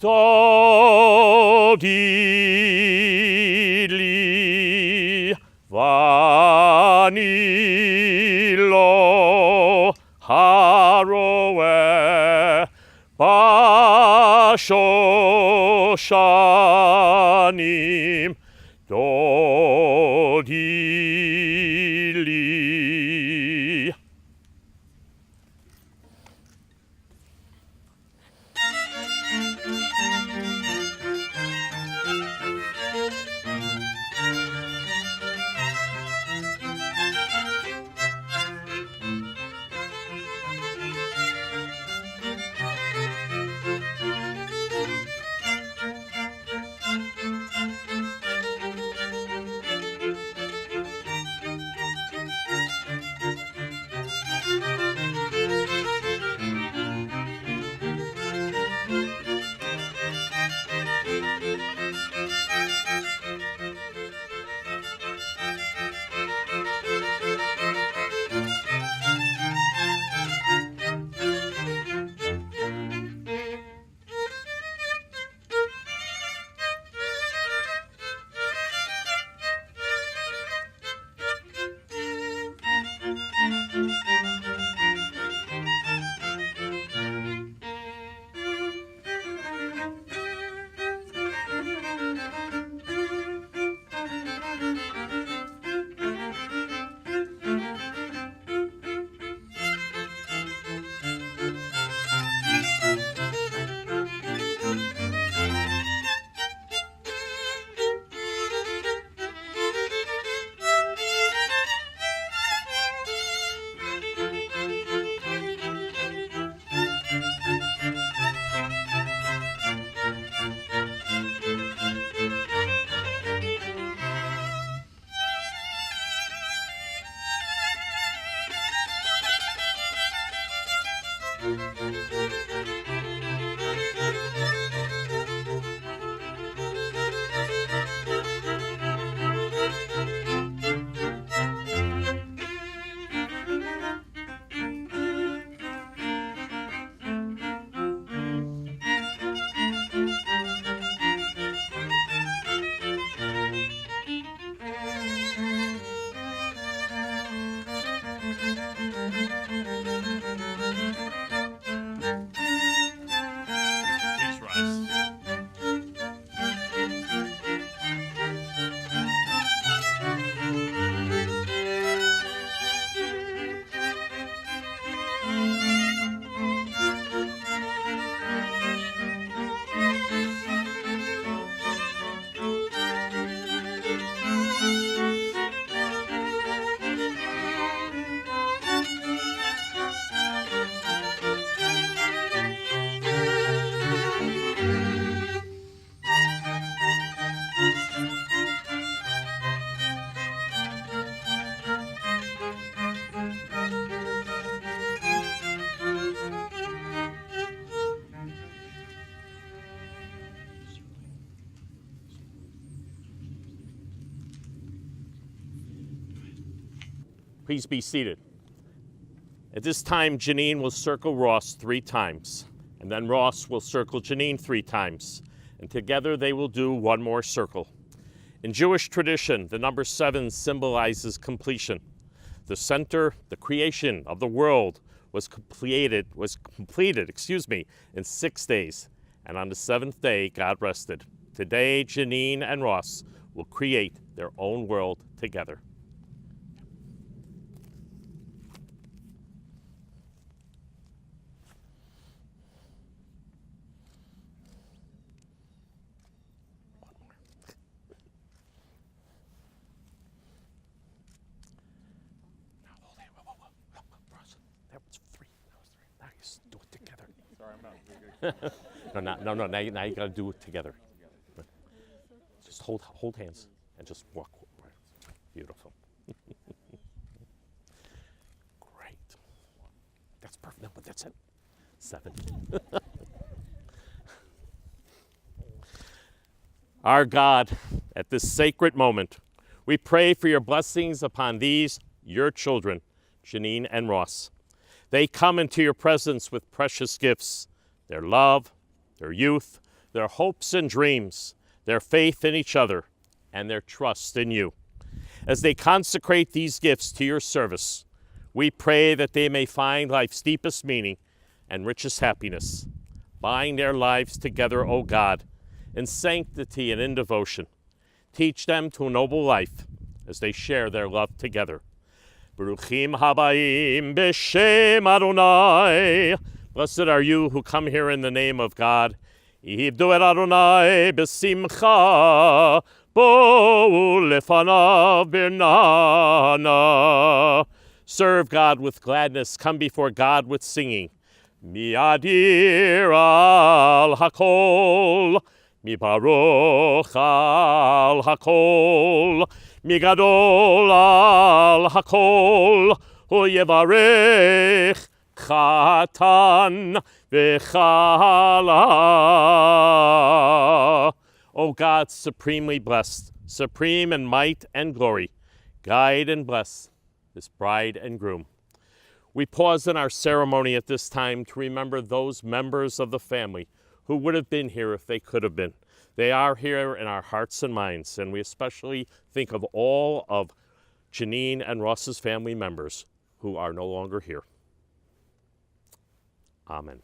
Dodili vanilo haroe bashoshanim dodili. Please be seated. At this time, Janine will circle Ross 3 times, and then Ross will circle Janine 3 times, and together they will do one more circle. In Jewish tradition, the number 7 symbolizes completion. The center, the creation of the world was completed in 6 days, and on the 7th day, God rested. Today, Janine and Ross will create their own world together. No, now you gotta do it together. Just hold hands and just walk. Beautiful. Great. That's perfect. No, but that's it. 7. Our God, at this sacred moment, we pray for your blessings upon these, your children, Janine and Ross. They come into your presence with precious gifts, their love, their youth, their hopes and dreams, their faith in each other, and their trust in you. As they consecrate these gifts to your service, we pray that they may find life's deepest meaning and richest happiness. Bind their lives together, O God, in sanctity and in devotion. Teach them to a noble life as they share their love together. Baruchim habayim b'shem Adonai. Blessed are you who come here in the name of God. Yivdu et Adonai b'simcha, bo'u lefanav b'nana. Serve God with gladness, come before God with singing. Mi'adir al hakol, mi'baruch al hakol, mi'gadol al hakol, hu yevarech chatan v'chala. O God, supremely blessed, supreme in might and glory, guide and bless this bride and groom. We pause in our ceremony at this time to remember those members of the family who would have been here if they could have been. They are here in our hearts and minds, and we especially think of all of Janine and Ross's family members who are no longer here. Amen.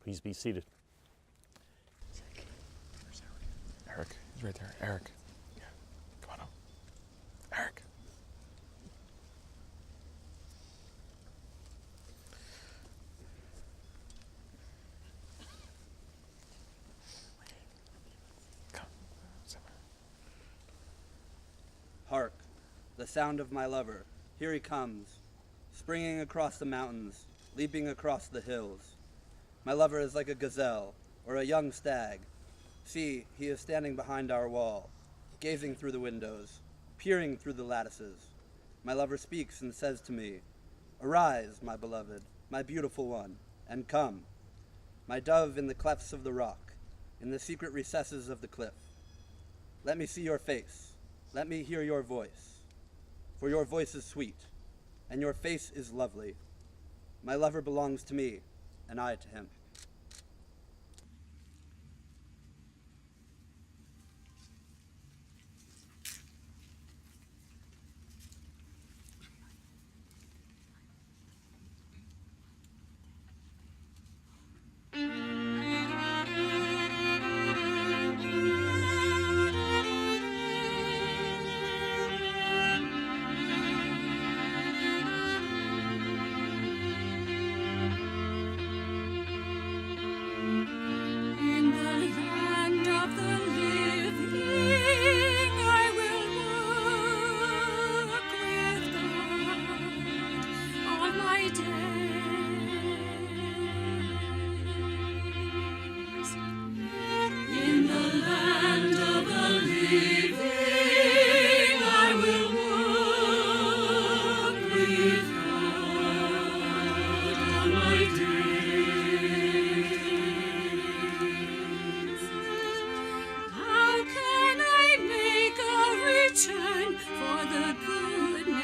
Please be seated. Eric, he's right there. Eric. Yeah. Come on up. Eric. Come. Hark, the sound of my lover. Here he comes, springing across the mountains, leaping across the hills. My lover is like a gazelle, or a young stag. See, he is standing behind our wall, gazing through the windows, peering through the lattices. My lover speaks and says to me, "Arise, my beloved, my beautiful one, and come. My dove in the clefts of the rock, in the secret recesses of the cliff. Let me see your face, let me hear your voice, for your voice is sweet, and your face is lovely. My lover belongs to me, and I to him."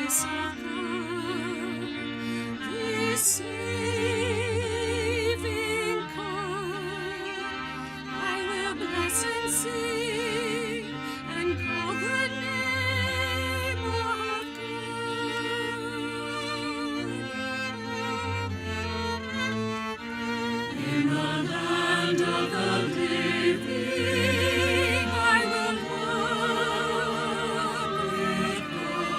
goodness of God, this saving call, I will bless and sing and call the name of God. In the land of the living, I will walk with God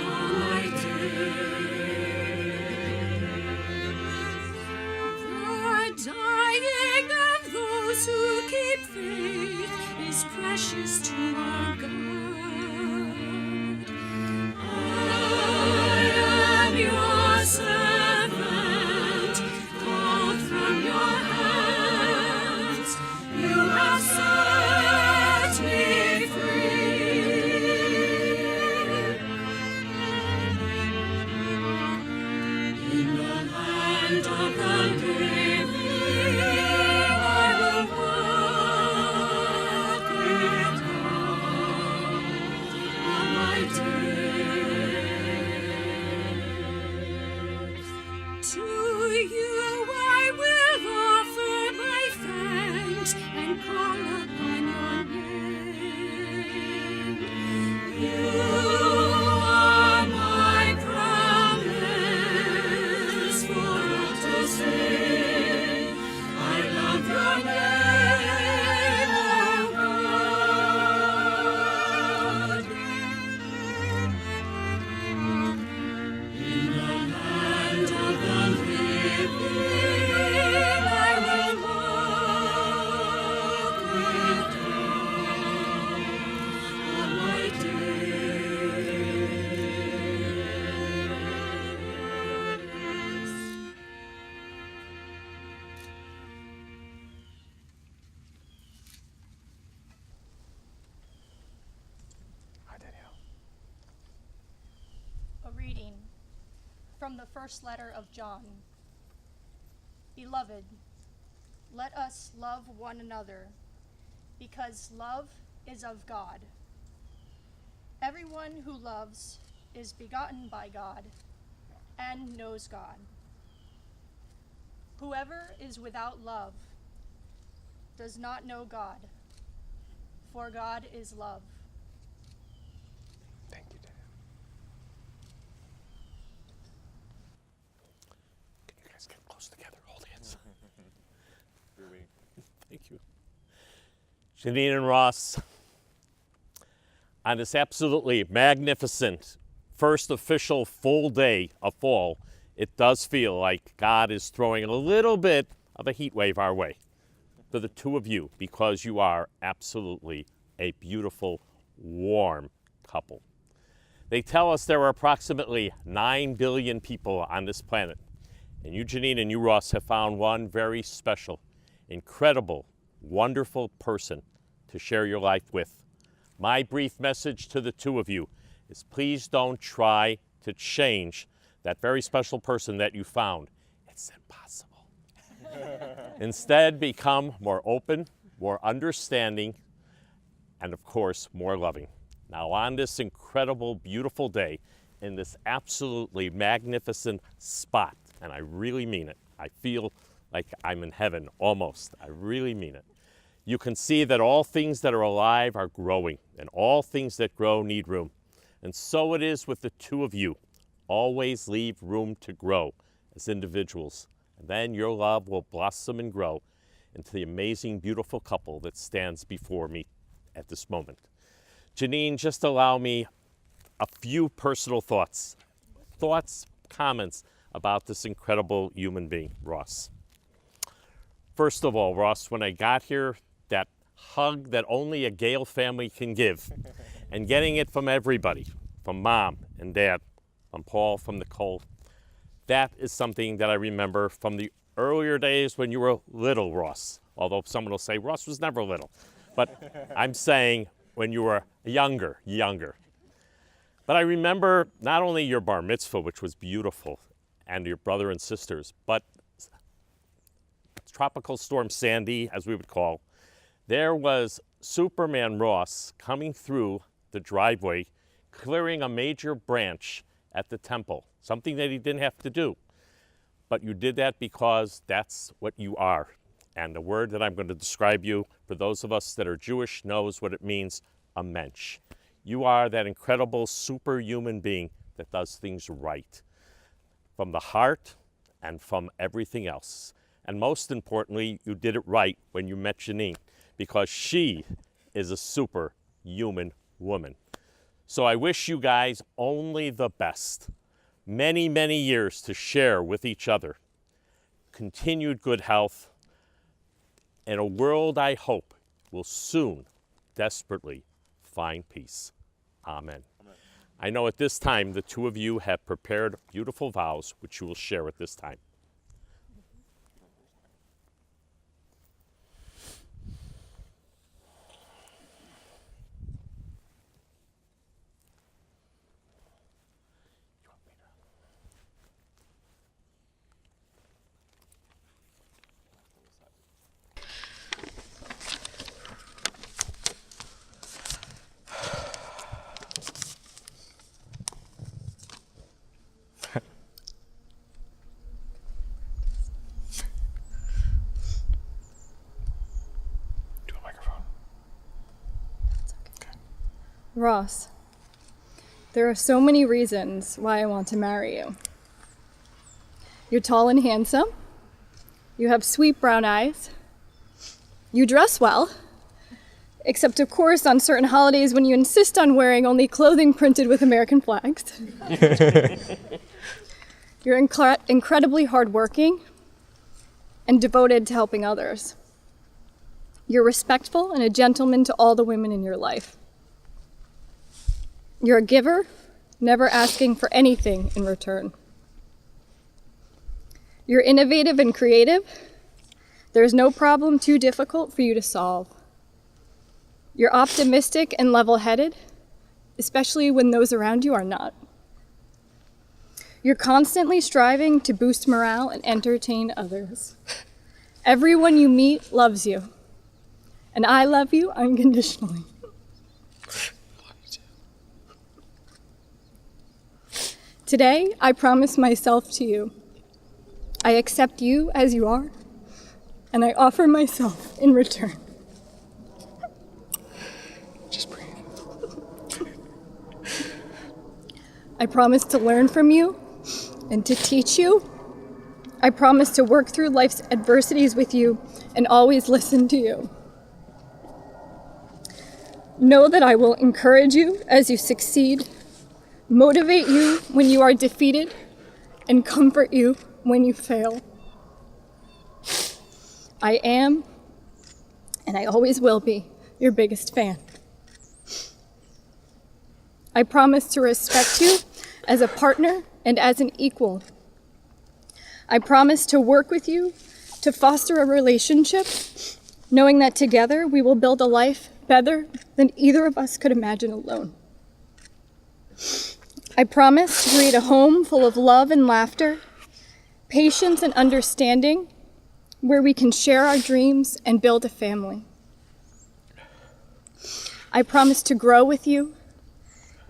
all my days. The dying of those who keep faith is precious to our God. I am your servant, called from your hands. You have set me free. In the land of the living, I will walk with God all my days. To you I will offer my thanks and call upon your name. You are my promise for all to sing. I love your name, O God. In the land of the living, I will walk with God all my days. Hi, Danielle. A reading from the first letter of John. Beloved, let us love one another, because love is of God. Everyone who loves is begotten by God and knows God. Whoever is without love does not know God, for God is love. Thank you, Danielle. Can you guys get close together? Hold hands. Thank you. Janine and Ross, on this absolutely magnificent first official full day of fall, it does feel like God is throwing a little bit of a heat wave our way to the two of you, because you are absolutely a beautiful, warm couple. They tell us there are approximately 9 billion people on this planet, and you, Janine, and you, Ross, have found one very special, incredible, wonderful person to share your life with. My brief message to the two of you is please don't try to change that very special person that you found. It's impossible. Instead, become more open, more understanding, and of course, more loving. Now, on this incredible, beautiful day, in this absolutely magnificent spot, and I really mean it, I feel like I'm in heaven almost. I really mean it. You can see that all things that are alive are growing, and all things that grow need room. And so it is with the two of you. Always leave room to grow as individuals, and then your love will blossom and grow into the amazing, beautiful couple that stands before me at this moment. Janine, just allow me a few personal thoughts, comments about this incredible human being, Ross. First of all, Ross, when I got here, that hug that only a Gale family can give, and getting it from everybody, from Mom and Dad, from Paul, from Nicole, that is something that I remember from the earlier days when you were little, Ross. Although someone will say Ross was never little, but I'm saying when you were younger. But I remember not only your bar mitzvah, which was beautiful, and your brother and sisters, but Tropical Storm Sandy, as we would call, there was Superman Ross coming through the driveway, clearing a major branch at the temple, something that he didn't have to do. But you did that because that's what you are. And the word that I'm going to describe you, for those of us that are Jewish, knows what it means, a mensch. You are that incredible superhuman being that does things right, from the heart and from everything else. And most importantly, you did it right when you met Janine, because she is a superhuman woman. So I wish you guys only the best. Many, many years to share with each other. Continued good health, and a world I hope will soon desperately find peace. Amen. I know at this time the two of you have prepared beautiful vows which you will share at this time. Do a microphone. Ross, there are so many reasons why I want to marry you. You're tall and handsome. You have sweet brown eyes. You dress well, except of course on certain holidays when you insist on wearing only clothing printed with American flags. You're incredibly hardworking and devoted to helping others. You're respectful and a gentleman to all the women in your life. You're a giver, never asking for anything in return. You're innovative and creative. There's no problem too difficult for you to solve. You're optimistic and level-headed, especially when those around you are not. You're constantly striving to boost morale and entertain others. Everyone you meet loves you, and I love you unconditionally. Today, I promise myself to you. I accept you as you are, and I offer myself in return. Just breathe. I promise to learn from you and to teach you. I promise to work through life's adversities with you and always listen to you. Know that I will encourage you as you succeed, motivate you when you are defeated, and comfort you when you fail. I am, and I always will be, your biggest fan. I promise to respect you as a partner and as an equal. I promise to work with you to foster a relationship, knowing that together we will build a life better than either of us could imagine alone. I promise to create a home full of love and laughter, patience and understanding, where we can share our dreams and build a family. I promise to grow with you,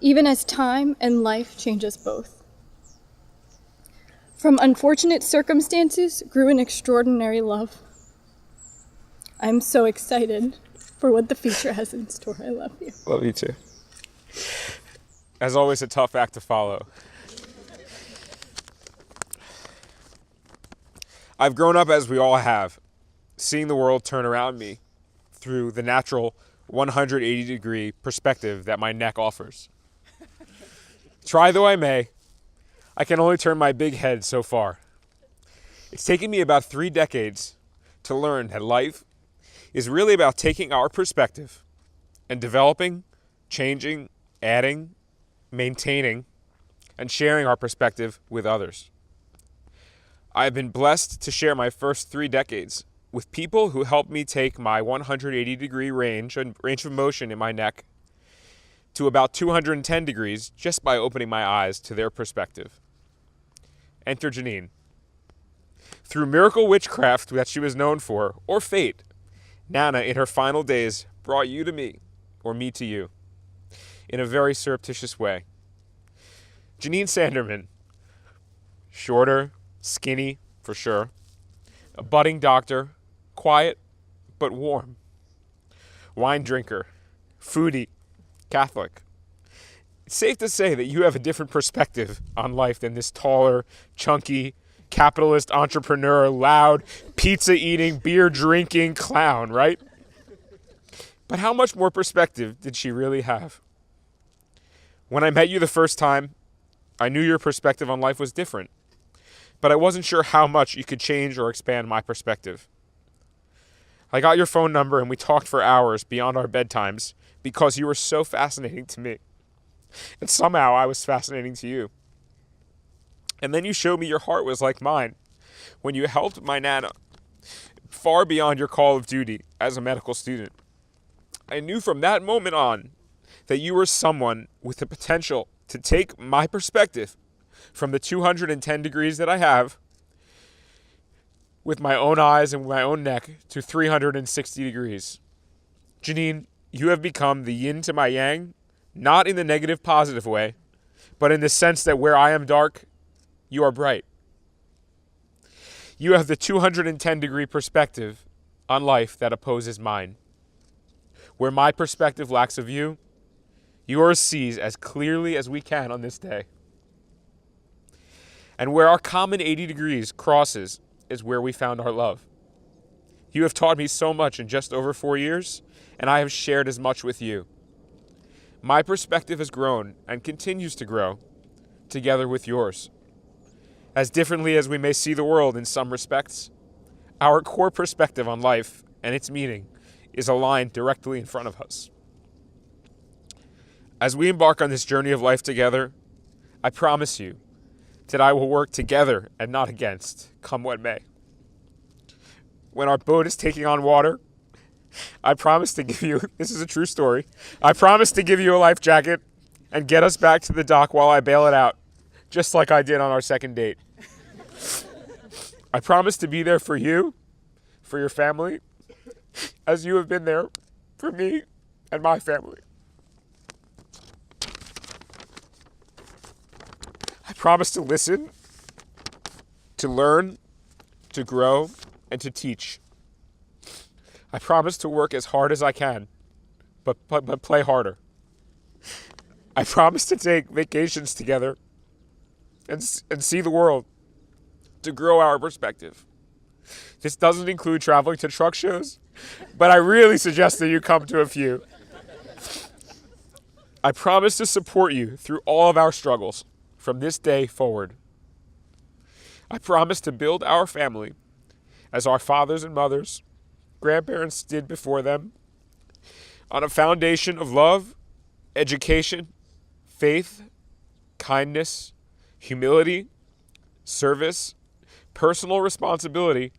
even as time and life change us both. From unfortunate circumstances grew an extraordinary love. I'm so excited for what the future has in store. I love you. Love you too. As always, a tough act to follow. I've grown up, as we all have, seeing the world turn around me through the natural 180-degree perspective that my neck offers. Try though I may, I can only turn my big head so far. It's taken me about 3 decades to learn that life is really about taking our perspective and developing, changing, adding, maintaining, and sharing our perspective with others. I have been blessed to share my first 3 decades with people who helped me take my 180-degree range of motion in my neck to about 210 degrees just by opening my eyes to their perspective. Enter Janine. Through miracle witchcraft that she was known for, or fate, Nana in her final days brought you to me, or me to you. in a very surreptitious way. Janine Sanderman, shorter, skinny, for sure, a budding doctor, quiet but warm, wine drinker, foodie, Catholic. It's safe to say that you have a different perspective on life than this taller, chunky, capitalist entrepreneur, loud, pizza-eating, beer-drinking clown, right? But how much more perspective did she really have? When I met you the first time, I knew your perspective on life was different, but I wasn't sure how much you could change or expand my perspective. I got your phone number and we talked for hours beyond our bedtimes because you were so fascinating to me. And somehow I was fascinating to you. And then you showed me your heart was like mine when you helped my Nana far beyond your call of duty as a medical student. I knew from that moment on that you were someone with the potential to take my perspective from the 210 degrees that I have with my own eyes and my own neck to 360 degrees. Janine, you have become the yin to my yang, not in the negative positive way, but in the sense that where I am dark, you are bright. You have the 210 degree perspective on life that opposes mine. Where my perspective lacks a view, yours sees as clearly as we can on this day. And where our common 80 degrees crosses is where we found our love. You have taught me so much in just over 4 years, and I have shared as much with you. My perspective has grown and continues to grow together with yours. As differently as we may see the world in some respects, our core perspective on life and its meaning is aligned directly in front of us. As we embark on this journey of life together, I promise you that I will work together and not against, come what may. When our boat is taking on water, I promise to give you, this is a true story, I promise to give you a life jacket and get us back to the dock while I bail it out, just like I did on our second date. I promise to be there for you, for your family, as you have been there for me and my family. I promise to listen, to learn, to grow, and to teach. I promise to work as hard as I can, but play harder. I promise to take vacations together and see the world, to grow our perspective. This doesn't include traveling to truck shows, but I really suggest that you come to a few. I promise to support you through all of our struggles from this day forward. I promise to build our family as our fathers and mothers, grandparents did before them, on a foundation of love, education, faith, kindness, humility, service, personal responsibility,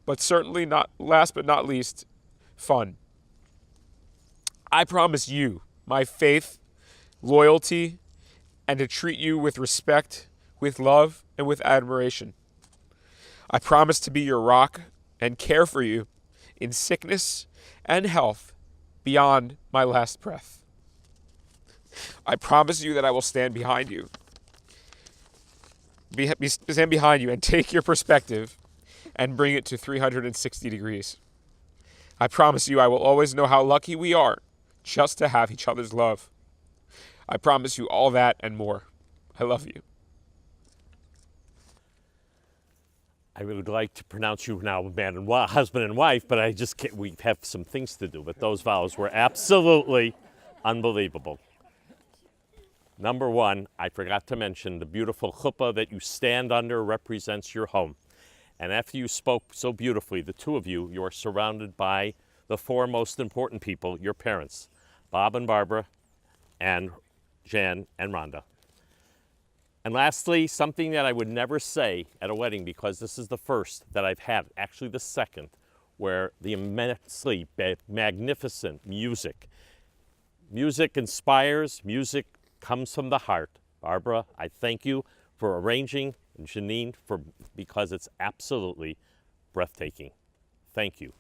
but certainly not last but not least, fun. I promise you my faith, loyalty, and to treat you with respect, with love, and with admiration. I promise to be your rock and care for you in sickness and health beyond my last breath. I promise you that I will stand behind you. Stand behind you and take your perspective and bring it to 360 degrees. I promise you I will always know how lucky we are just to have each other's love. I promise you all that and more. I love you. I would like to pronounce you now husband and wife, but I just can't. We have some things to do. But those vows were absolutely unbelievable. Number one, I forgot to mention the beautiful chuppah that you stand under represents your home. And after you spoke so beautifully, the two of you, you are surrounded by the four most important people, your parents, Bob and Barbara, and Jan and Rhonda. And lastly, something that I would never say at a wedding, because this is the first that I've had, actually the second, where the immensely magnificent music. Music inspires, music comes from the heart. Barbara, I thank you for arranging, and Janine, because it's absolutely breathtaking. Thank you.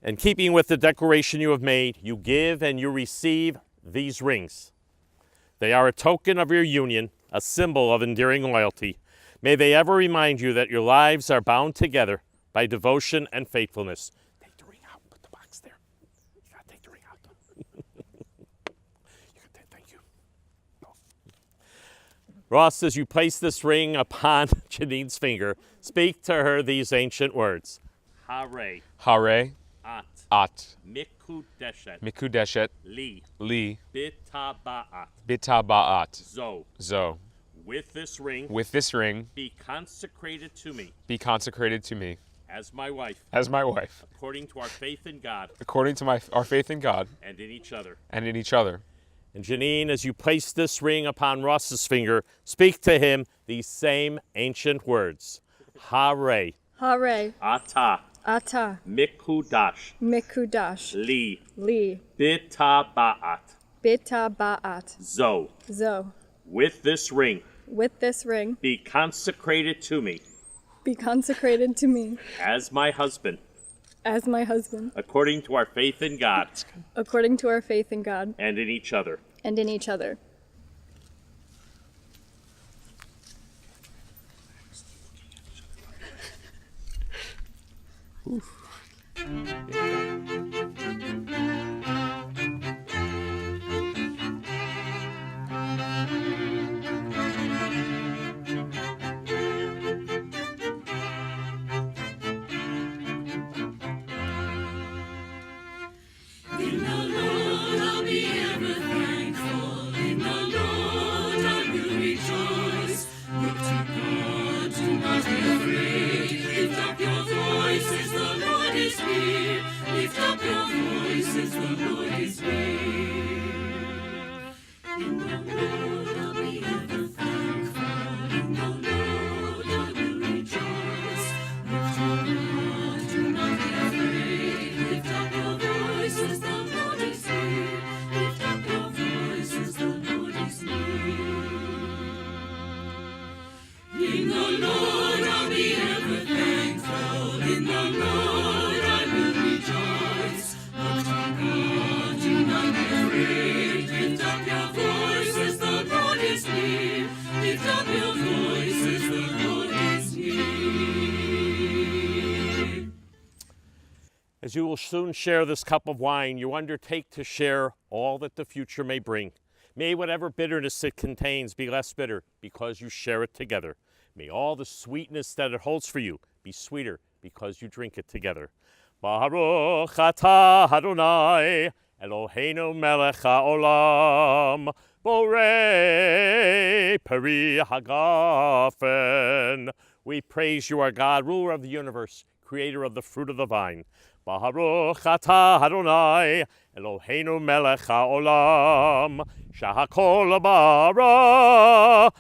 In keeping with the declaration you have made, you give and you receive. these rings. They are a token of your union, a symbol of endearing loyalty. May they ever remind you that your lives are bound together by devotion and faithfulness. Take the ring out. Put the box there. You gotta take the ring out. Thank you. Oh. Ross, as you place this ring upon Janine's finger, speak to her these ancient words. Hare, Hare, at, at, mikudeshet, mikudeshet, li, li, bitabaat, bitabaat, zo. zo. With this ring, With this ring, be consecrated to me be consecrated to me as my wife, as my wife, according to our faith in God according to our faith in God and in each other. and in each other. And Janine, as you place this ring upon Ross's finger, speak to him these same ancient words. Hare, Hare, ata, ata, mikudash, mikudash, li, li, bitabaat, bitabaat, zo. zo. With this ring, With this ring, be consecrated to me be consecrated to me as my husband, as my husband, according to our faith in God according to our faith in God and in each other. and in each other. In the Lord I'll be ever thankful. In the Lord I will rejoice. Look to God, do not be afraid. Lift up your voices, the Lord is near. Lift up your voices, the Lord is near. In the Lord I'll be ever thankful. In the Lord I will rejoice. Look to God, do not be afraid. Lift up your voices, the Lord is near. Lift up your voices, the Lord is near. In the Lord I'll be ever thankful. In the Lord I will rejoice. Look to God, do not be afraid. Lift up your voices, the Lord is near. Lift up your voices, the Lord is near. As you will soon share this cup of wine, you undertake to share all that the future may bring. May whatever bitterness it contains be less bitter because you share it together. May all the sweetness that it holds for you be sweeter because you drink it together. Baruch atah Adonai Eloheinu melech haolam borei peri hagafen. We praise you, our God, ruler of the universe, creator of the fruit of the vine. Baruch atah Adonai Eloheinu melech haolam shahakol bara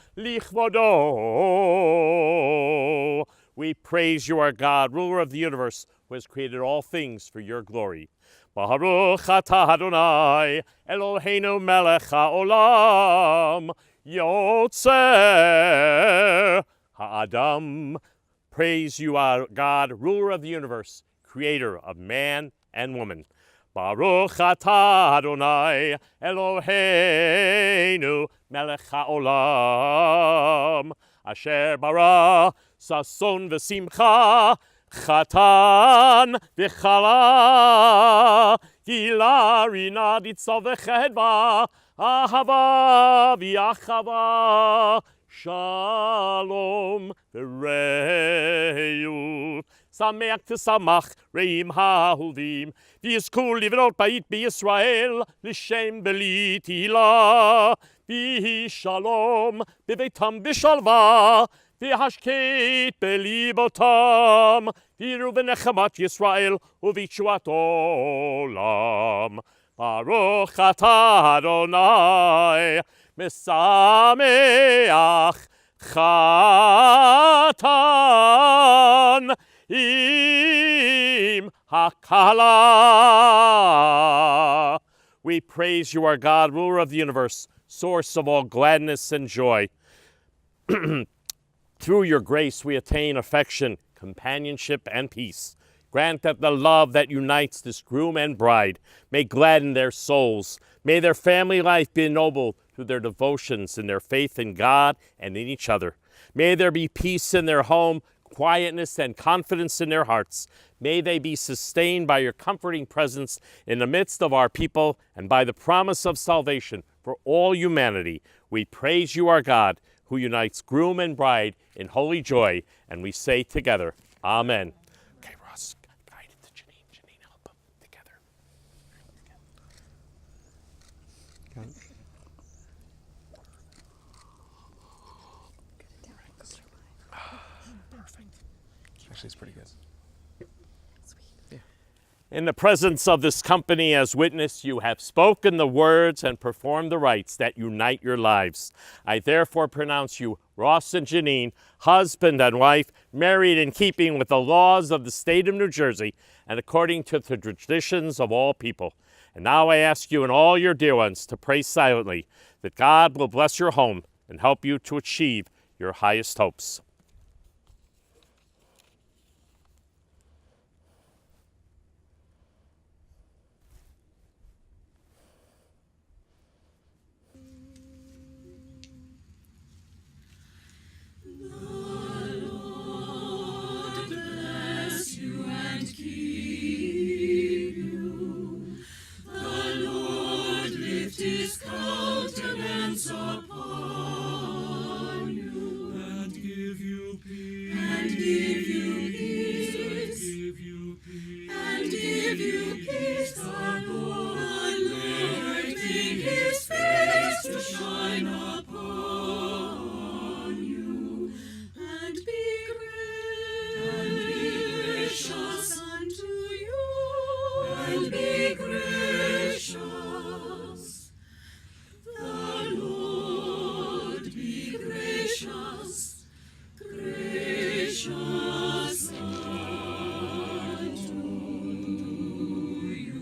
lichvodo. We praise you, our God, ruler of the universe, who has created all things for your glory. Baruch atah Adonai Eloheinu melech haolam yotzer ha'adam. Praise you, our God, ruler of the universe, creator of man and woman. Baruch atah Adonai Eloheinu melech haolam asher bara sason v'simcha chatan v'chala gila rina ditzav v'chedva ahava v'achava shalom v'reyu Sameach t'samach reim ha'ahuvim v'yizku livrot ba'it b'Yisrael l'shem b'li tihila v'hi shalom b'veitam b'shalva v'hashkeit b'libotam v'yiru v'nechamat Yisrael u'v'yitshuat olam. Baruch atah Adonai mesameach chatan im hakala. We praise you, our God, ruler of the universe, source of all gladness and joy. Through your grace we attain affection, companionship, and peace. Grant that the love that unites this groom and bride may gladden their souls. May their family life be ennobled through their devotions and their faith in God and in each other. May there be peace in their home, quietness and confidence in their hearts. May they be sustained by your comforting presence in the midst of our people and by the promise of salvation for all humanity. We praise you, our God, who unites groom and bride in holy joy, and we say together, Amen. Okay, Ross, guide it to Janine. Janine, help them together. Perfect. Actually, it's pretty good. In the presence of this company as witness, you have spoken the words and performed the rites that unite your lives. I therefore pronounce you, Ross and Janine, husband and wife, married in keeping with the laws of the state of New Jersey and according to the traditions of all people. And now I ask you and all your dear ones to pray silently that God will bless your home and help you to achieve your highest hopes. His countenance upon you, and give you peace, and give you peace, give you peace, and give you peace. The Lord lifting his face to shine upon you, and be gracious unto you, and be gracious. The Lord be gracious, gracious unto you.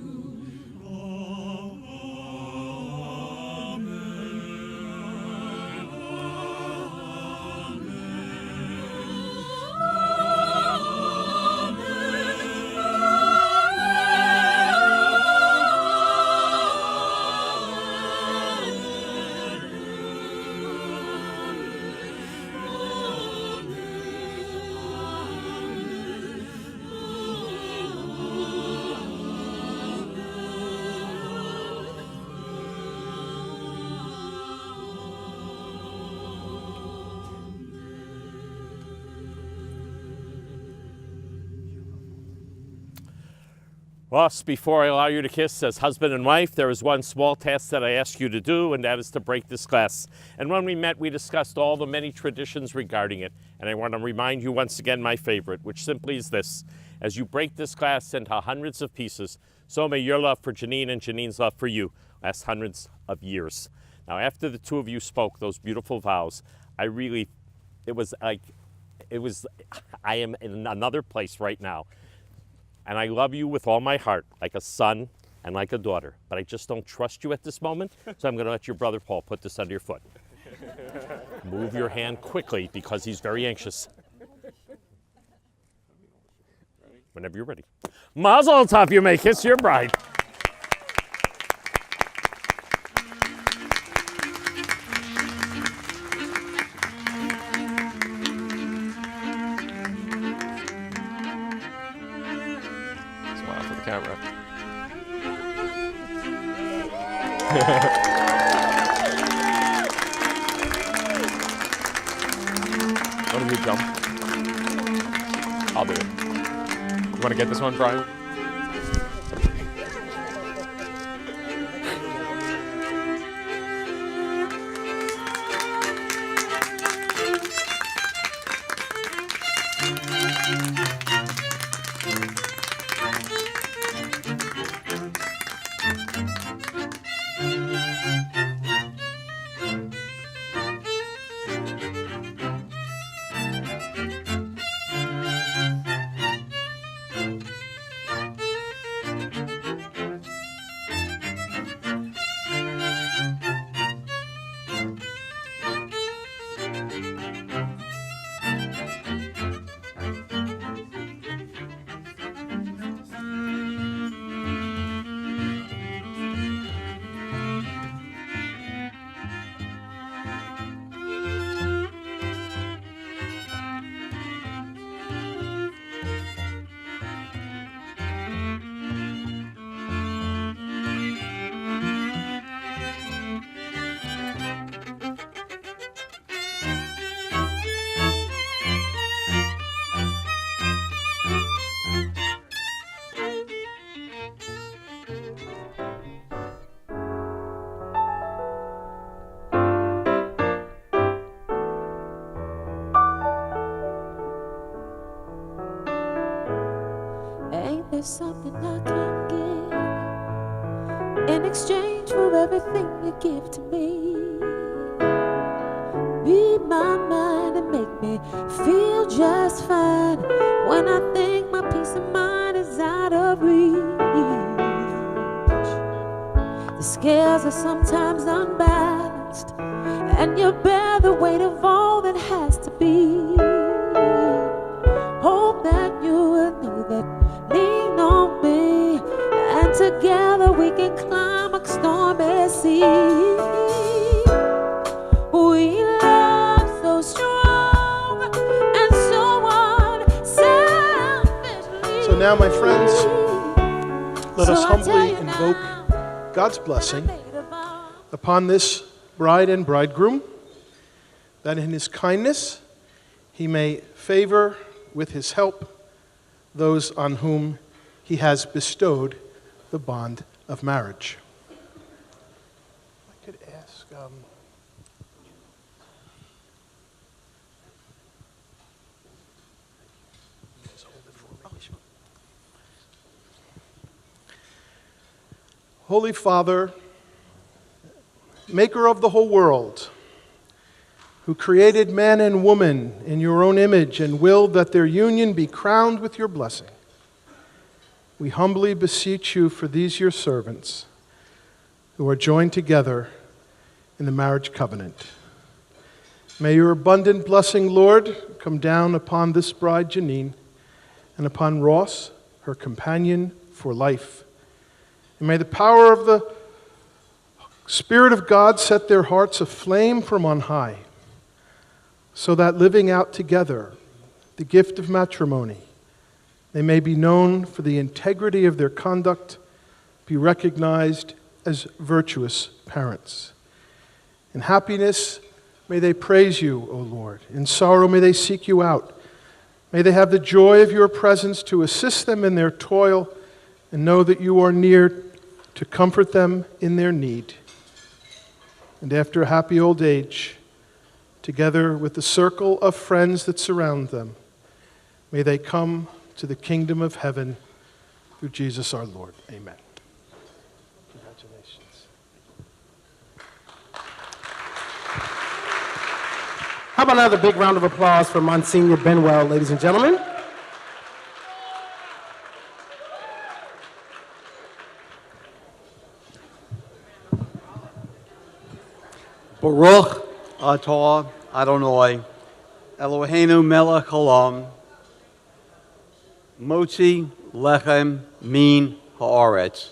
Ross, before I allow you to kiss as husband and wife, there is one small task that I ask you to do, and that is to break this glass. And when we met, we discussed all the many traditions regarding it. And I want to remind you once again my favorite, which simply is this. As you break this glass into hundreds of pieces, so may your love for Janine and Janine's love for you last hundreds of years. Now, after the two of you spoke those beautiful vows, I am in another place right now. And I love you with all my heart, like a son and like a daughter. But I just don't trust you at this moment, so I'm going to let your brother Paul put this under your foot. Move your hand quickly because he's very anxious. Whenever you're ready. Mazel tov, you may kiss your bride. Smile for the camera. Want to do jump? I'll do it. You want to get this one, Brian? is something I can't give in exchange for everything you give to me. Be my mind and make me feel just fine when I think my peace of mind is out of reach. The scales are sometimes unbalanced, and you bear the weight of all that has to be. Hope that you will know that, lean on me, and together we can climb a stormy sea. We love so strong and so unselfishly. So now, my friends, let us humbly invoke God's blessing upon this bride and bridegroom, that in his kindness he may favor with his help those on whom he has bestowed the bond of marriage. I could ask, Holy Father, maker of the whole world, who created man and woman in your own image and willed that their union be crowned with your blessing, we humbly beseech you for these your servants who are joined together in the marriage covenant. May your abundant blessing, Lord, come down upon this bride, Janine, and upon Ross, her companion for life. And may the power of the Spirit of God set their hearts aflame from on high, so that living out together the gift of matrimony, they may be known for the integrity of their conduct, be recognized as virtuous parents. In happiness, may they praise you, O Lord. In sorrow, may they seek you out. May they have the joy of your presence to assist them in their toil and know that you are near to comfort them in their need. And after a happy old age, together with the circle of friends that surround them, may they come to the kingdom of heaven through Jesus our Lord. Amen. Congratulations. How about another big round of applause for Monsignor Benwell, ladies and gentlemen? Baruch atah Adonai, Eloheinu melech haolam, motzi lechem min haaretz.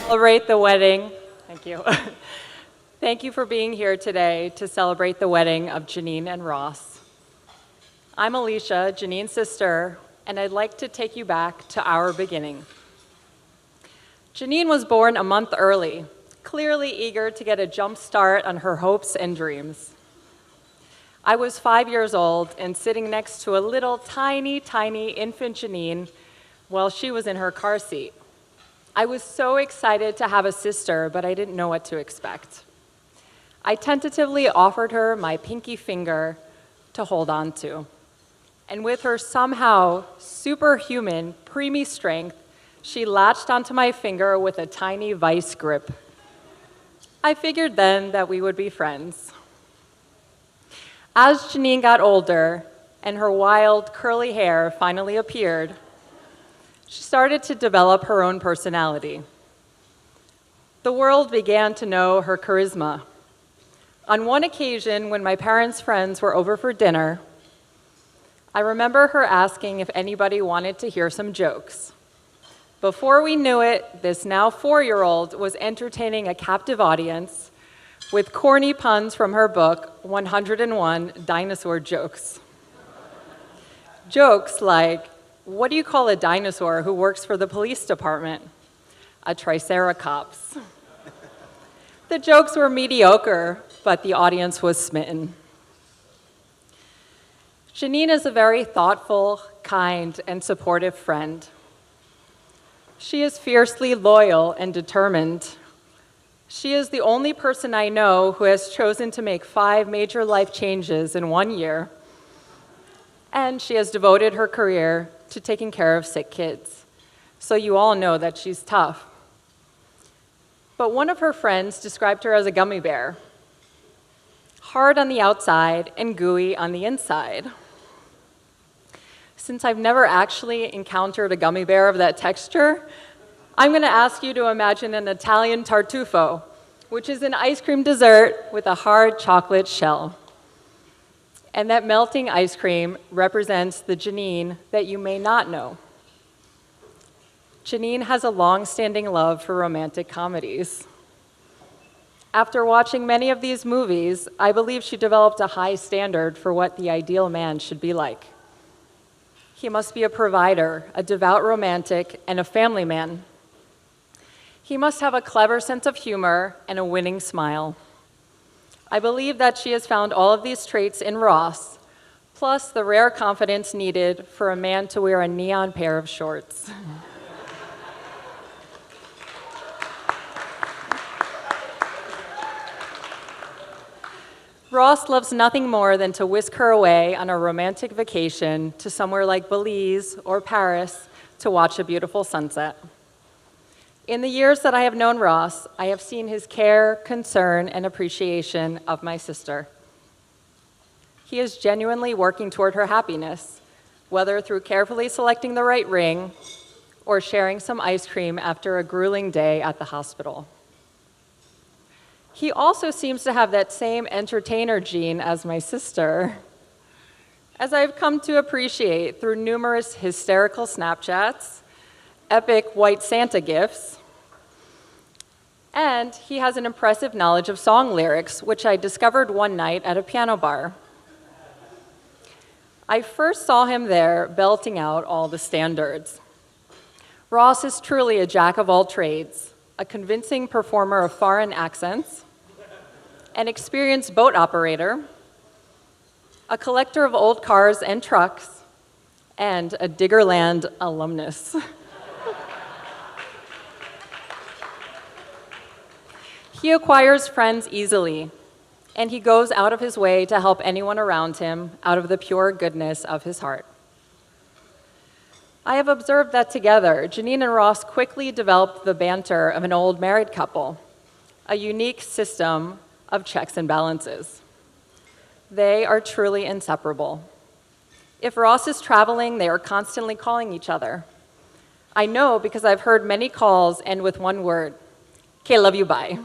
Celebrate the wedding. Thank you. Thank you for being here today to celebrate the wedding of Janine and Ross. I'm Alicia, Janine's sister, and I'd like to take you back to our beginning. Janine was born a month early, clearly eager to get a jump start on her hopes and dreams. I was 5 years old and sitting next to a little tiny infant Janine while she was in her car seat. I was so excited to have a sister, but I didn't know what to expect. I tentatively offered her my pinky finger to hold on to. And with her somehow superhuman, preemie strength, she latched onto my finger with a tiny vice grip. I figured then that we would be friends. As Janine got older and her wild, curly hair finally appeared, she started to develop her own personality. The world began to know her charisma. On one occasion, when my parents' friends were over for dinner, I remember her asking if anybody wanted to hear some jokes. Before we knew it, this now 4-year-old was entertaining a captive audience with corny puns from her book, 101 Dinosaur Jokes. Jokes like, What do you call a dinosaur who works for the police department? A triceratops. The jokes were mediocre, but the audience was smitten. Janine is a very thoughtful, kind, and supportive friend. She is fiercely loyal and determined. She is the only person I know who has chosen to make 5 major life changes in 1 year, and she has devoted her career to taking care of sick kids. So you all know that she's tough. But one of her friends described her as a gummy bear, hard on the outside and gooey on the inside. Since I've never actually encountered a gummy bear of that texture, I'm going to ask you to imagine an Italian tartufo, which is an ice cream dessert with a hard chocolate shell. And that melting ice cream represents the Janine that you may not know. Janine has a long-standing love for romantic comedies. After watching many of these movies, I believe she developed a high standard for what the ideal man should be like. He must be a provider, a devout romantic, and a family man. He must have a clever sense of humor and a winning smile. I believe that she has found all of these traits in Ross, plus the rare confidence needed for a man to wear a neon pair of shorts. Ross loves nothing more than to whisk her away on a romantic vacation to somewhere like Belize or Paris to watch a beautiful sunset. In the years that I have known Ross, I have seen his care, concern, and appreciation of my sister. He is genuinely working toward her happiness, whether through carefully selecting the right ring or sharing some ice cream after a grueling day at the hospital. He also seems to have that same entertainer gene as my sister, as I've come to appreciate through numerous hysterical Snapchats, epic white Santa gifts, and he has an impressive knowledge of song lyrics, which I discovered one night at a piano bar. I first saw him there belting out all the standards. Ross is truly a jack of all trades, a convincing performer of foreign accents, an experienced boat operator, a collector of old cars and trucks, and a Diggerland alumnus. He acquires friends easily, and he goes out of his way to help anyone around him out of the pure goodness of his heart. I have observed that together, Janine and Ross quickly developed the banter of an old married couple, a unique system of checks and balances. They are truly inseparable. If Ross is traveling, they are constantly calling each other. I know because I've heard many calls end with one word, "Okay, love you, bye."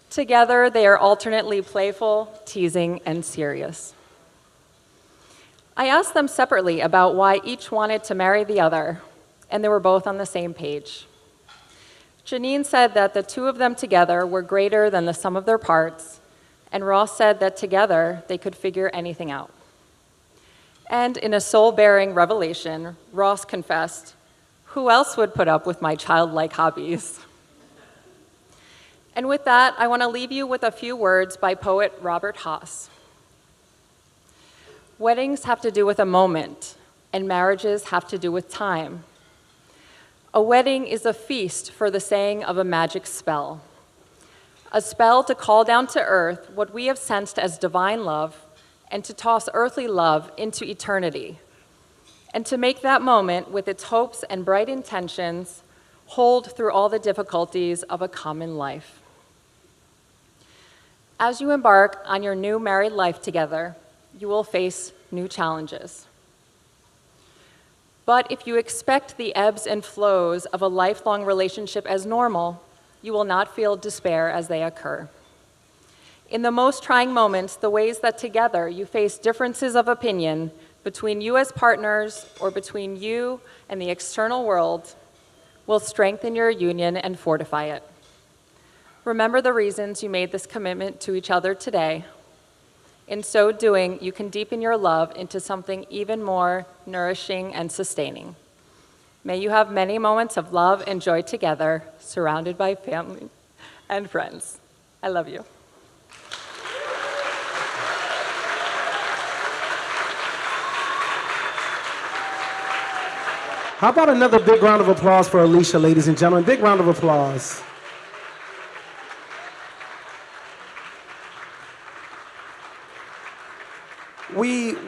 Together, they are alternately playful, teasing, and serious. I asked them separately about why each wanted to marry the other, and they were both on the same page. Janine said that the two of them together were greater than the sum of their parts, and Ross said that together they could figure anything out. And in a soul-bearing revelation, Ross confessed, "Who else would put up with my childlike hobbies?" And with that, I want to leave you with a few words by poet Robert Haas. Weddings have to do with a moment, and marriages have to do with time. A wedding is a feast for the saying of a magic spell, a spell to call down to earth what we have sensed as divine love and to toss earthly love into eternity, and to make that moment with its hopes and bright intentions hold through all the difficulties of a common life. As you embark on your new married life together, you will face new challenges. But if you expect the ebbs and flows of a lifelong relationship as normal, you will not feel despair as they occur. In the most trying moments, the ways that together you face differences of opinion between you as partners or between you and the external world will strengthen your union and fortify it. Remember the reasons you made this commitment to each other today, In so doing, you can deepen your love into something even more nourishing and sustaining. May you have many moments of love and joy together, surrounded by family and friends. I love you. How about another big round of applause for Alicia, ladies and gentlemen? Big round of applause.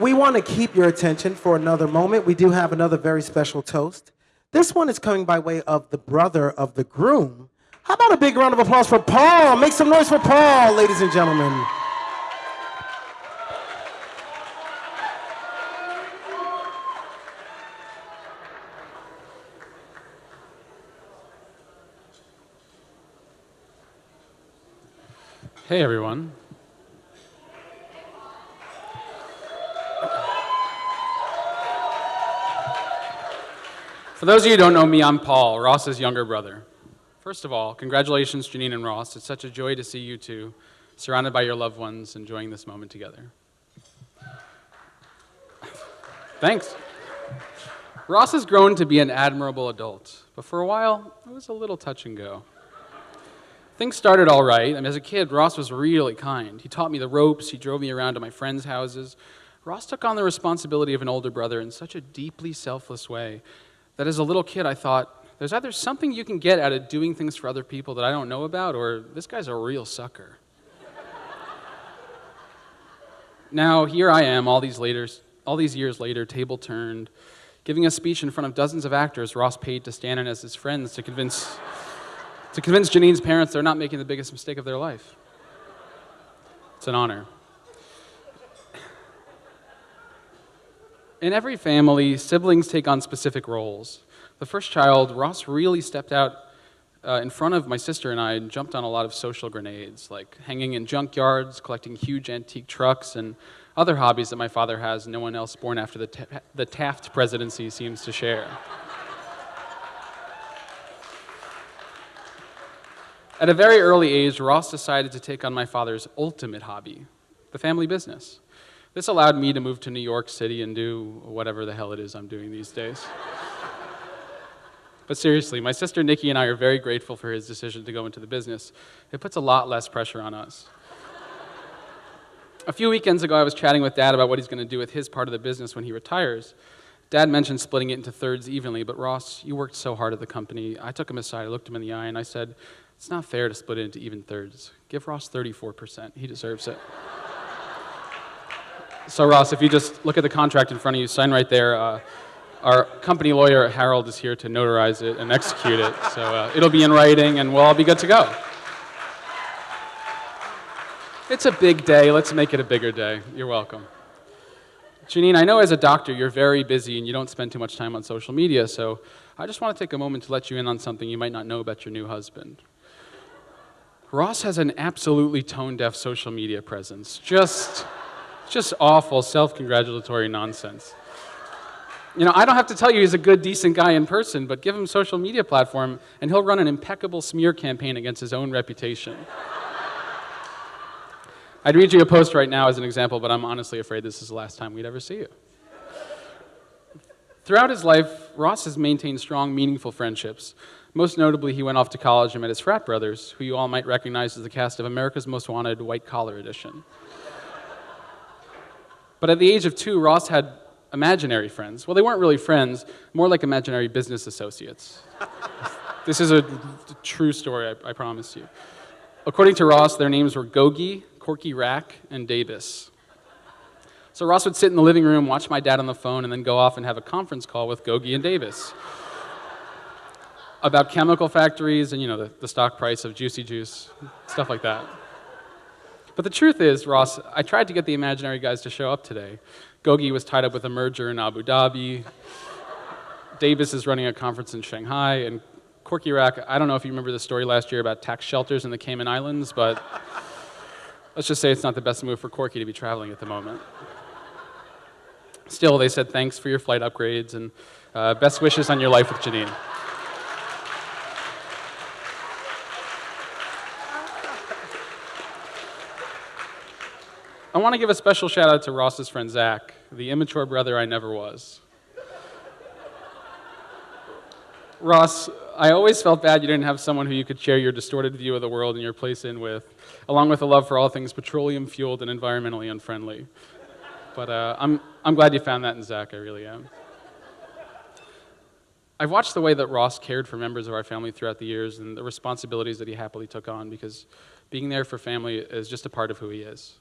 We want to keep your attention for another moment. We do have another very special toast. This one is coming by way of the brother of the groom. How about a big round of applause for Paul? Make some noise for Paul, ladies and gentlemen. Hey, everyone. For those of you who don't know me, I'm Paul, Ross's younger brother. First of all, congratulations, Janine and Ross. It's such a joy to see you two, surrounded by your loved ones, enjoying this moment together. Thanks. Ross has grown to be an admirable adult, but for a while, it was a little touch and go. Things started all right. As a kid, Ross was really kind. He taught me the ropes. He drove me around to my friends' houses. Ross took on the responsibility of an older brother in such a deeply selfless way that as a little kid, I thought, there's either something you can get out of doing things for other people that I don't know about, or this guy's a real sucker. Now, here I am, all these years later, table turned, giving a speech in front of dozens of actors Ross paid to stand in as his friends to convince Janine's parents they're not making the biggest mistake of their life. It's an honor. In every family, siblings take on specific roles. The first child, Ross really stepped out in front of my sister and I and jumped on a lot of social grenades, like hanging in junkyards, collecting huge antique trucks, and other hobbies that my father has no one else born after the Taft presidency seems to share. At a very early age, Ross decided to take on my father's ultimate hobby, the family business. This allowed me to move to New York City and do whatever the hell it is I'm doing these days. But seriously, my sister Nikki and I are very grateful for his decision to go into the business. It puts a lot less pressure on us. A few weekends ago, I was chatting with Dad about what he's going to do with his part of the business when he retires. Dad mentioned splitting it into thirds evenly, but Ross, you worked so hard at the company. I took him aside, I looked him in the eye, and I said, it's not fair to split it into even thirds. Give Ross 34%. He deserves it. So Ross, if you just look at the contract in front of you, sign right there. Our company lawyer, Harold, is here to notarize it and execute it. So it'll be in writing, and we'll all be good to go. It's a big day. Let's make it a bigger day. You're welcome. Janine, I know as a doctor you're very busy and you don't spend too much time on social media, so I just want to take a moment to let you in on something you might not know about your new husband. Ross has an absolutely tone-deaf social media presence. Just awful, self-congratulatory nonsense. You know, I don't have to tell you he's a good, decent guy in person, but give him a social media platform and he'll run an impeccable smear campaign against his own reputation. I'd read you a post right now as an example, but I'm honestly afraid this is the last time we'd ever see you. Throughout his life, Ross has maintained strong, meaningful friendships. Most notably, he went off to college and met his frat brothers, who you all might recognize as the cast of America's Most Wanted White Collar Edition. But at the age of 2, Ross had imaginary friends. Well, they weren't really friends, more like imaginary business associates. This is a true story, I promise you. According to Ross, their names were Gogi, Corky Rack, and Davis. So Ross would sit in the living room, watch my dad on the phone, and then go off and have a conference call with Gogi and Davis about chemical factories and, you know, the stock price of Juicy Juice, stuff like that. But the truth is, Ross, I tried to get the imaginary guys to show up today. Gogi was tied up with a merger in Abu Dhabi. Davis is running a conference in Shanghai, and Corky Rack, I don't know if you remember the story last year about tax shelters in the Cayman Islands, but let's just say it's not the best move for Corky to be traveling at the moment. Still, they said thanks for your flight upgrades and best wishes on your life with Janine. I want to give a special shout out to Ross's friend Zach, the immature brother I never was. Ross, I always felt bad you didn't have someone who you could share your distorted view of the world and your place in with, along with a love for all things petroleum-fueled and environmentally unfriendly. But I'm glad you found that in Zach, I really am. I've watched the way that Ross cared for members of our family throughout the years and the responsibilities that he happily took on, because being there for family is just a part of who he is.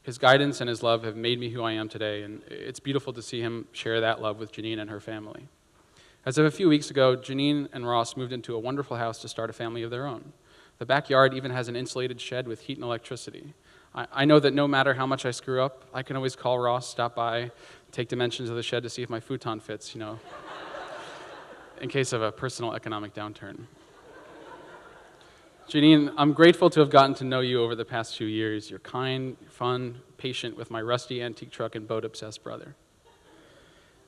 His guidance and his love have made me who I am today, and it's beautiful to see him share that love with Janine and her family. As of a few weeks ago, Janine and Ross moved into a wonderful house to start a family of their own. The backyard even has an insulated shed with heat and electricity. I know that no matter how much I screw up, I can always call Ross, stop by, take dimensions of the shed to see if my futon fits, in case of a personal economic downturn. Janine, I'm grateful to have gotten to know you over the past few years. You're kind, fun, patient with my rusty antique truck and boat-obsessed brother.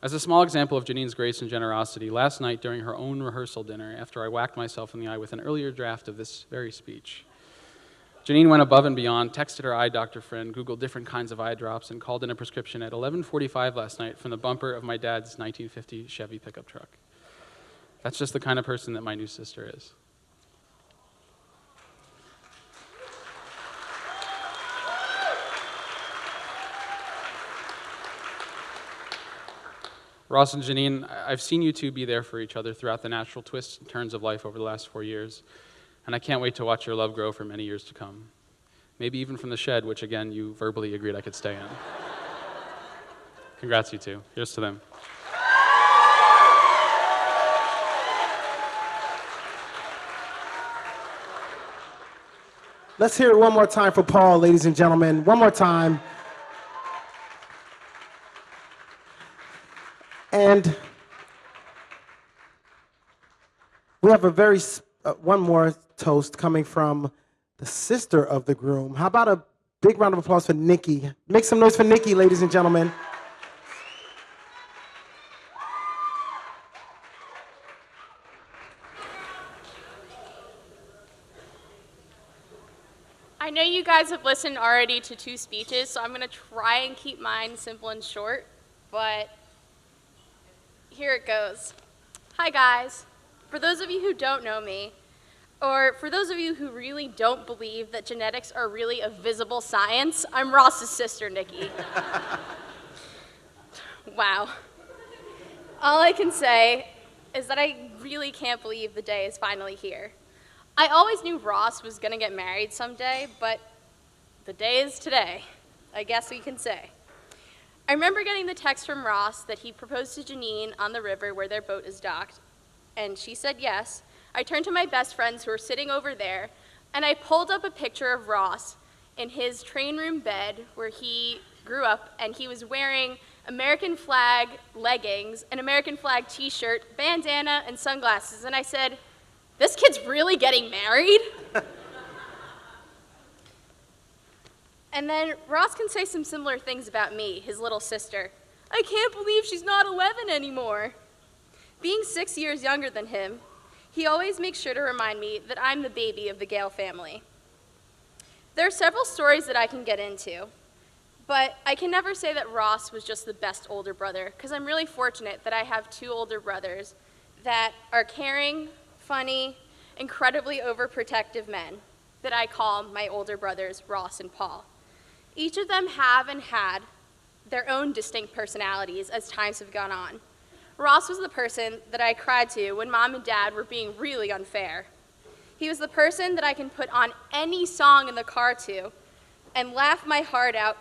As a small example of Janine's grace and generosity, last night during her own rehearsal dinner, after I whacked myself in the eye with an earlier draft of this very speech, Janine went above and beyond, texted her eye doctor friend, Googled different kinds of eye drops, and called in a prescription at 11:45 last night from the bumper of my dad's 1950 Chevy pickup truck. That's just the kind of person that my new sister is. Ross and Janine, I've seen you two be there for each other throughout the natural twists and turns of life over the last 4 years, and I can't wait to watch your love grow for many years to come. Maybe even from the shed, which again, you verbally agreed I could stay in. Congrats, you two. Here's to them. Let's hear it one more time for Paul, ladies and gentlemen. One more time. And we have one more toast coming from the sister of the groom. How about a big round of applause for Nikki? Make some noise for Nikki, ladies and gentlemen. I know you guys have listened already to 2 speeches, so I'm going to try and keep mine simple and short, but here it goes. Hi guys. For those of you who don't know me, or for those of you who really don't believe that genetics are really a visible science, I'm Ross's sister, Nikki. Wow. All I can say is that I really can't believe the day is finally here. I always knew Ross was gonna get married someday, but the day is today, I guess we can say. I remember getting the text from Ross that he proposed to Janine on the river where their boat is docked, and she said yes. I turned to my best friends who were sitting over there, and I pulled up a picture of Ross in his train room bed where he grew up, and he was wearing American flag leggings, an American flag t-shirt, bandana, and sunglasses, and I said, "This kid's really getting married?" And then Ross can say some similar things about me, his little sister. I can't believe she's not 11 anymore. Being 6 years younger than him, he always makes sure to remind me that I'm the baby of the Gale family. There are several stories that I can get into, but I can never say that Ross was just the best older brother, because I'm really fortunate that I have 2 older brothers that are caring, funny, incredibly overprotective men that I call my older brothers, Ross and Paul. Each of them have and had their own distinct personalities as times have gone on. Ross was the person that I cried to when Mom and Dad were being really unfair. He was the person that I can put on any song in the car to and laugh my heart out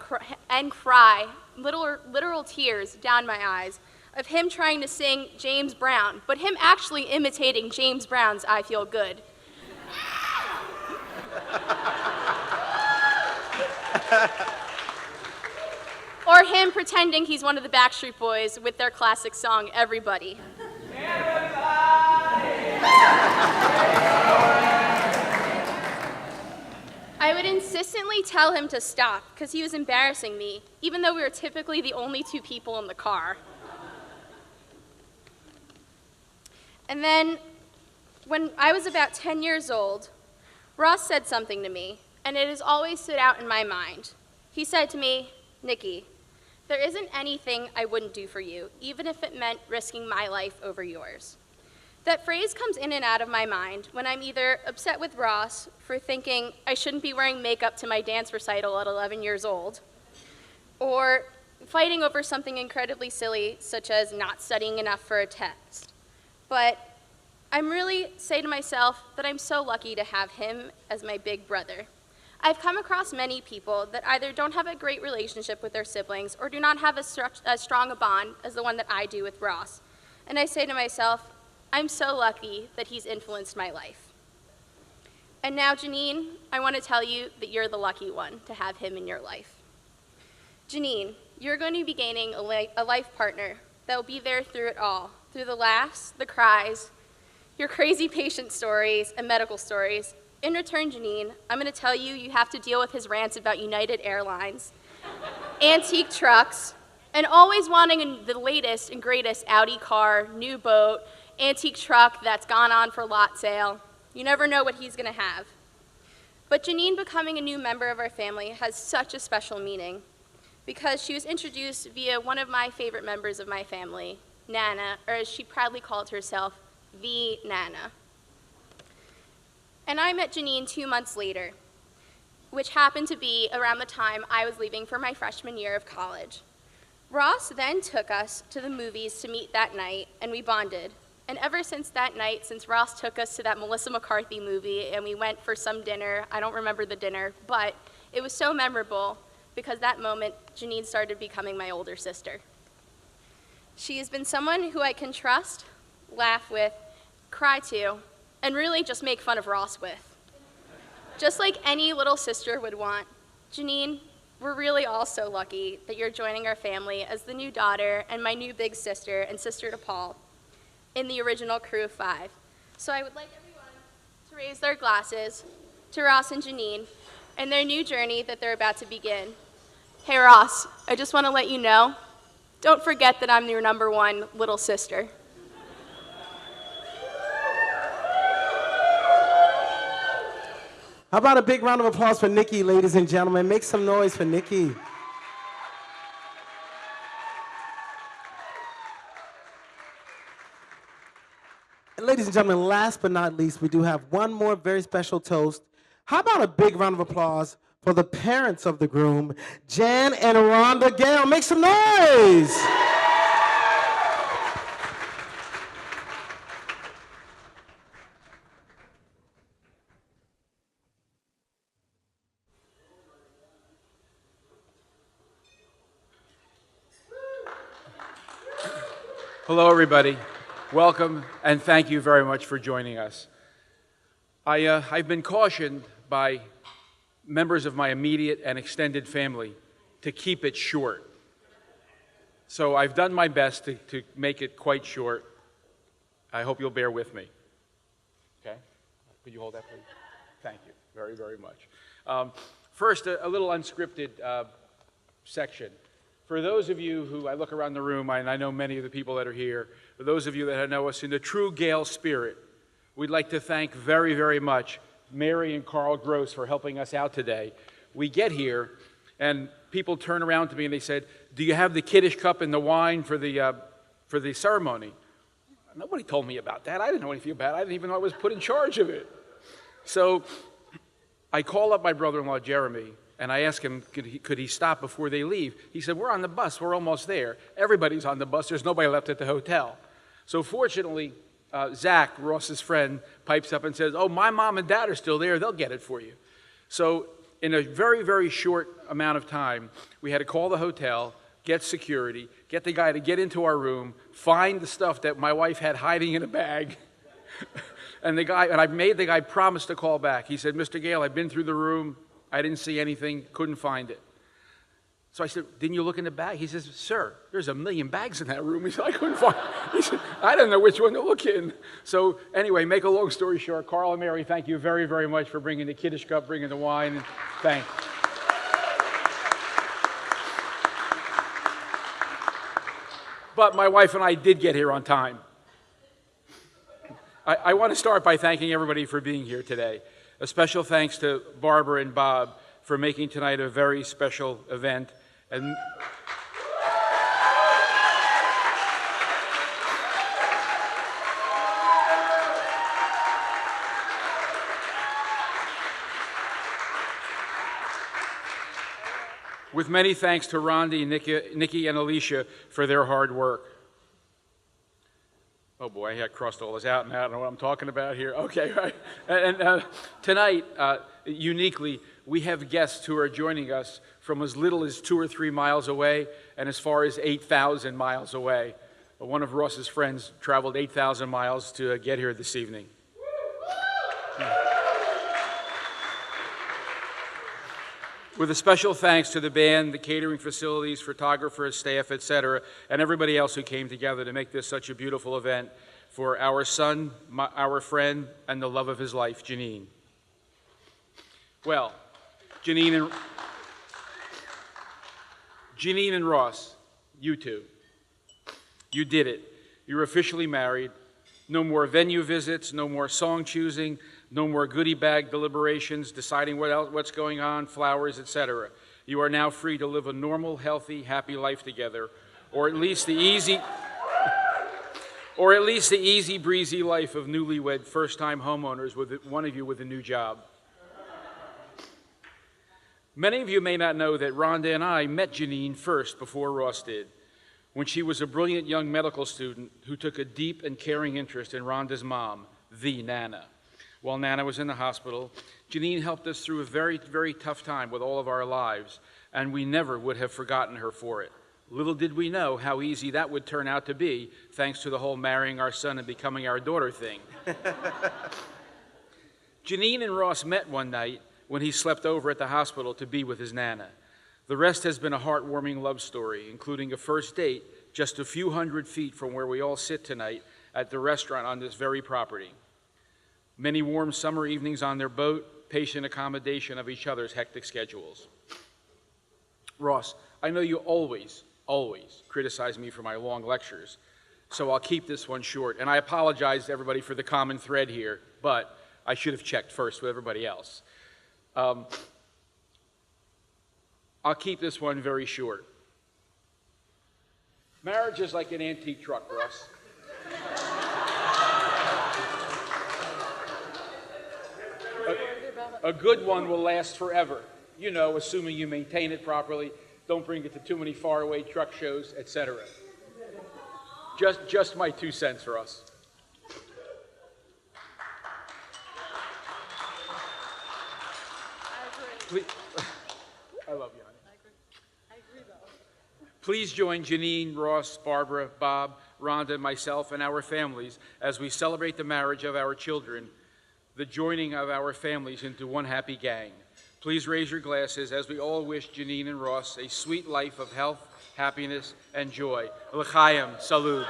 and cry literal tears down my eyes of him trying to sing James Brown, but him actually imitating James Brown's I Feel Good. Or him pretending he's one of the Backstreet Boys with their classic song, Everybody. I would insistently tell him to stop because he was embarrassing me, even though we were typically the only 2 people in the car. And then, when I was about 10 years old, Ross said something to me, and it has always stood out in my mind. He said to me, "Nikki, there isn't anything I wouldn't do for you, even if it meant risking my life over yours." That phrase comes in and out of my mind when I'm either upset with Ross for thinking I shouldn't be wearing makeup to my dance recital at 11 years old, or fighting over something incredibly silly, such as not studying enough for a test. But I'm really saying to myself that I'm so lucky to have him as my big brother. I've come across many people that either don't have a great relationship with their siblings or do not have as strong a bond as the one that I do with Ross. And I say to myself, I'm so lucky that he's influenced my life. And now, Janine, I want to tell you that you're the lucky one to have him in your life. Janine, you're going to be gaining a life partner that will be there through it all, through the laughs, the cries, your crazy patient stories and medical stories. In return, Janine, I'm going to tell you you have to deal with his rants about United Airlines, antique trucks, and always wanting the latest and greatest Audi car, new boat, antique truck that's gone on for lot sale. You never know what he's going to have. But Janine becoming a new member of our family has such a special meaning because she was introduced via one of my favorite members of my family, Nana, or as she proudly called herself, the Nana. And I met Janine 2 months later, which happened to be around the time I was leaving for my freshman year of college. Ross then took us to the movies to meet that night, and we bonded. And ever since that night, since Ross took us to that Melissa McCarthy movie and we went for some dinner, I don't remember the dinner, but it was so memorable because that moment, Janine started becoming my older sister. She has been someone who I can trust, laugh with, cry to, and really just make fun of Ross with. Just like any little sister would want. Janine, we're really all so lucky that you're joining our family as the new daughter and my new big sister and sister to Paul in the original crew of 5. So I would like everyone to raise their glasses to Ross and Janine and their new journey that they're about to begin. Hey Ross, I just want to let you know, don't forget that I'm your number 1 little sister. How about a big round of applause for Nikki, ladies and gentlemen? Make some noise for Nikki. And ladies and gentlemen, last but not least, we do have one more very special toast. How about a big round of applause for the parents of the groom, Jan and Rhonda Gale? Make some noise. Hello, everybody. Welcome, and thank you very much for joining us. I've been cautioned by members of my immediate and extended family to keep it short. So I've done my best to make it quite short. I hope you'll bear with me. Okay? Could you hold that, please? Thank you very, very much. First, a little unscripted section. For those of you who, I look around the room, and I know many of the people that are here, for those of you that know us in the true Gale spirit, we'd like to thank very, very much Mary and Carl Gross for helping us out today. We get here, and people turn around to me and they said, do you have the kiddish cup and the wine for the ceremony? Nobody told me about that. I didn't know anything about it. I didn't even know I was put in charge of it. So I call up my brother-in-law, Jeremy, and I asked him, could he stop before they leave? He said, we're on the bus. We're almost there. Everybody's on the bus. There's nobody left at the hotel. So fortunately, Zach, Ross's friend, pipes up and says, oh, my mom and dad are still there. They'll get it for you. So in a very, very short amount of time, we had to call the hotel, get security, get the guy to get into our room, find the stuff that my wife had hiding in a bag. And I made the guy promise to call back. He said, Mr. Gale, I've been through the room. I didn't see anything, couldn't find it. So I said, didn't you look in the bag? He says, sir, there's 1 million bags in that room. He said, I couldn't find it. He said, I didn't know which one to look in. So anyway, make a long story short, Carl and Mary, thank you very, very much for bringing the kiddish cup, bringing the wine. And thank you. But my wife and I did get here on time. I want to start by thanking everybody for being here today. A special thanks to Barbara and Bob, for making tonight a very special event. And with many thanks to Rondi, Nikki, and Alicia for their hard work. Oh boy, I crossed all this out, and I don't know what I'm talking about here. Okay, right. And tonight, uniquely, we have guests who are joining us from as little as 2 or 3 miles away and as far as 8,000 miles away. One of Ross's friends traveled 8,000 miles to get here this evening. With a special thanks to the band, the catering facilities, photographers, staff, etc., and everybody else who came together to make this such a beautiful event for our son, our friend, and the love of his life, Janine. Well, Janine and Ross, you two, you did it. You're officially married. No more venue visits, no more song choosing, no more goodie bag deliberations, deciding what's going on, flowers, etc. You are now free to live a normal, healthy, happy life together, or at least the easy breezy life of newlywed first-time homeowners with one of you with a new job. Many of you may not know that Rhonda and I met Janine first before Ross did, when she was a brilliant young medical student who took a deep and caring interest in Rhonda's mom, the Nana. While Nana was in the hospital, Janine helped us through a very, very tough time with all of our lives, and we never would have forgotten her for it. Little did we know how easy that would turn out to be, thanks to the whole marrying our son and becoming our daughter thing. Janine and Ross met one night when he slept over at the hospital to be with his Nana. The rest has been a heartwarming love story, including a first date just a few hundred feet from where we all sit tonight at the restaurant on this very property. Many warm summer evenings on their boat, patient accommodation of each other's hectic schedules. Ross, I know you always criticize me for my long lectures, so I'll keep this one short. And I apologize to everybody for the common thread here, but I should have checked first with everybody else. I'll keep this one very short. Marriage is like an antique truck, Ross. A good one will last forever, you know, assuming you maintain it properly, don't bring it to too many faraway truck shows, etc. Just my 2 cents for us. Please, I love you, honey. I agree, though. Please join Janine, Ross, Barbara, Bob, Rhonda, myself, and our families as we celebrate the marriage of our children, the joining of our families into one happy gang. Please raise your glasses as we all wish Janine and Ross a sweet life of health, happiness, and joy. L'chaim, salud.